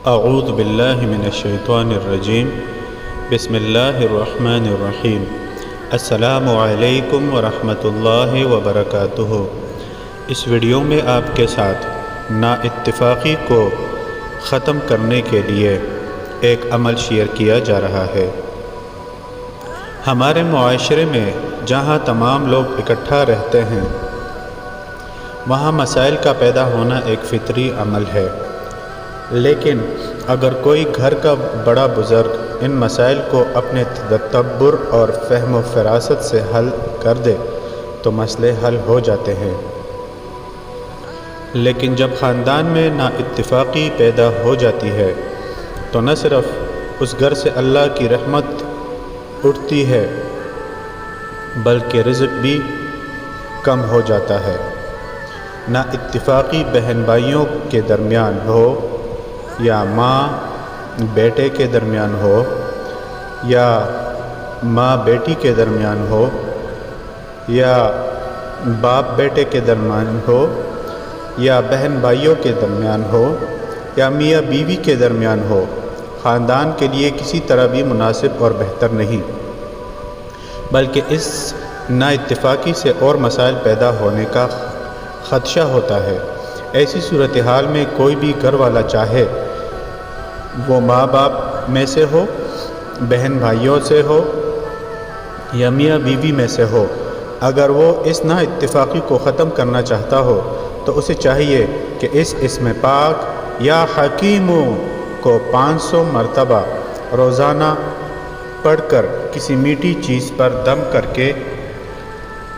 اعوذ باللہ من الشیطان الرجیم بسم اللہ الرحمن الرحیم السلام علیکم ورحمۃ اللہ وبرکاتہ۔ اس ویڈیو میں آپ کے ساتھ نا اتفاقی کو ختم کرنے کے لیے ایک عمل شیئر کیا جا رہا ہے۔ ہمارے معاشرے میں جہاں تمام لوگ اکٹھا رہتے ہیں وہاں مسائل کا پیدا ہونا ایک فطری عمل ہے، لیکن اگر کوئی گھر کا بڑا بزرگ ان مسائل کو اپنے تدبر اور فہم و فراست سے حل کر دے تو مسئلے حل ہو جاتے ہیں۔ لیکن جب خاندان میں نا اتفاقی پیدا ہو جاتی ہے تو نہ صرف اس گھر سے اللہ کی رحمت اٹھتی ہے بلکہ رزق بھی کم ہو جاتا ہے۔ نا اتفاقی بہن بھائیوں کے درمیان ہو یا ماں بیٹے کے درمیان ہو یا ماں بیٹی کے درمیان ہو یا باپ بیٹے کے درمیان ہو یا بہن بھائیوں کے درمیان ہو یا میاں بیوی کے درمیان ہو، خاندان کے لیے کسی طرح بھی مناسب اور بہتر نہیں، بلکہ اس نا اتفاقی سے اور مسائل پیدا ہونے کا خدشہ ہوتا ہے۔ ایسی صورتحال میں کوئی بھی گھر والا چاہے وہ ماں باپ میں سے ہو، بہن بھائیوں سے ہو یا میاں بیوی میں سے ہو، اگر وہ اس نا اتفاقی کو ختم کرنا چاہتا ہو تو اسے چاہیے کہ اس اسم پاک یا حکیموں کو 500 مرتبہ روزانہ پڑھ کر کسی میٹھی چیز پر دم کر کے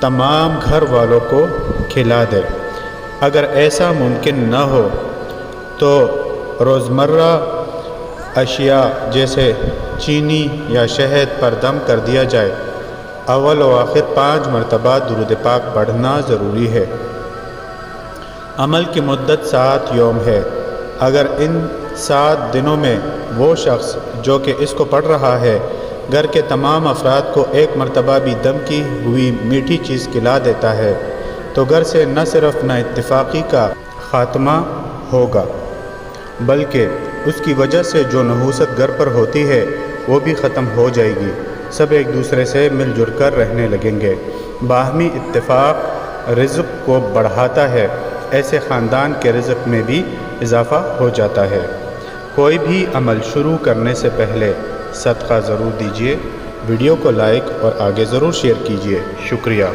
تمام گھر والوں کو کھلا دے۔ اگر ایسا ممکن نہ ہو تو روزمرہ اشیاء جیسے چینی یا شہد پر دم کر دیا جائے۔ اول و آخر 5 مرتبہ درود پاک پڑھنا ضروری ہے۔ عمل کی مدت 7 یوم ہے۔ اگر ان 7 دنوں میں وہ شخص جو کہ اس کو پڑھ رہا ہے گھر کے تمام افراد کو 1 مرتبہ بھی دم کی ہوئی میٹھی چیز کھلا دیتا ہے تو گھر سے نہ صرف نا اتفاقی کا خاتمہ ہوگا بلکہ اس کی وجہ سے جو نحوست گھر پر ہوتی ہے وہ بھی ختم ہو جائے گی۔ سب ایک دوسرے سے مل جل کر رہنے لگیں گے۔ باہمی اتفاق رزق کو بڑھاتا ہے، ایسے خاندان کے رزق میں بھی اضافہ ہو جاتا ہے۔ کوئی بھی عمل شروع کرنے سے پہلے صدقہ ضرور دیجیے۔ ویڈیو کو لائک اور آگے ضرور شیئر کیجیے۔ شکریہ۔